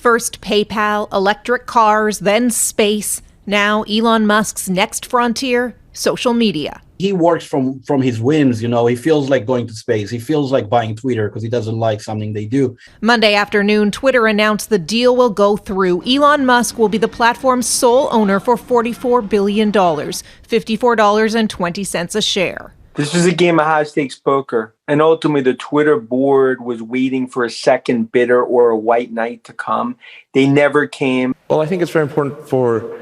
First PayPal, electric cars, then space. Now Elon Musk's next frontier, social media. He works from his whims, He feels like going to space. He feels like buying Twitter because he doesn't like something they do. Monday afternoon, Twitter announced the deal will go through. Elon Musk will be the platform's sole owner for $44 billion, $54.20 a share. This was a game of high-stakes poker, and ultimately the Twitter board was waiting for a second bidder or a white knight to come. They never came. Well, I think it's very important for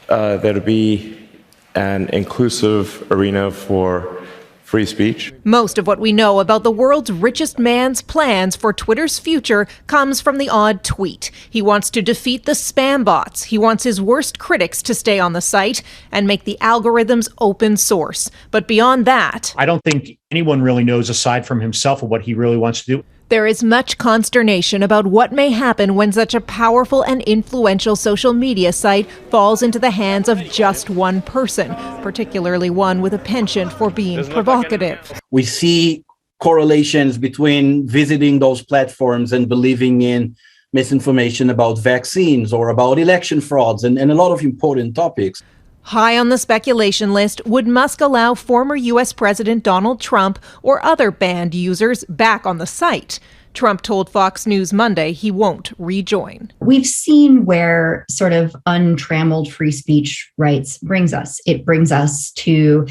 there to be an inclusive arena for free speech. Most of what we know about the world's richest man's plans for Twitter's future comes from the odd tweet. He wants to defeat the spam bots. He wants his worst critics to stay on the site and make the algorithms open source. But beyond that, I don't think anyone really knows aside from himself of what he really wants to do. there is much consternation about what may happen when such a powerful and influential social media site falls into the hands of just one person, particularly one with a penchant for being provocative. We see correlations between visiting those platforms and believing in misinformation about vaccines or about election frauds and a lot of important topics. High on the speculation list, would Musk allow former U.S. President Donald Trump or other banned users back on the site? Trump told Fox News Monday he won't rejoin. We've seen where sort of untrammeled free speech rights brings us. It brings us to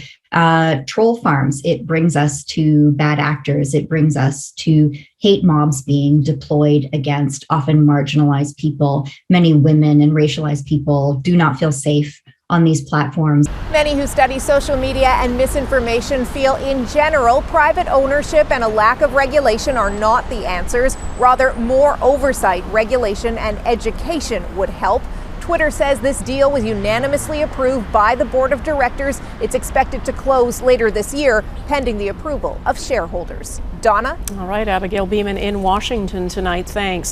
troll farms. It brings us to bad actors. It brings us to hate mobs being deployed against often marginalized people. Many women and racialized people do not feel safe on these platforms. Many who study social media and misinformation feel in general private ownership and a lack of regulation are not the answers. Rather, more oversight, regulation, and education would help. Twitter says this deal was unanimously approved by the board of directors. It's expected to close later this year, pending the approval of shareholders. Donna? All right, Abigail Bimman in Washington tonight. Thanks.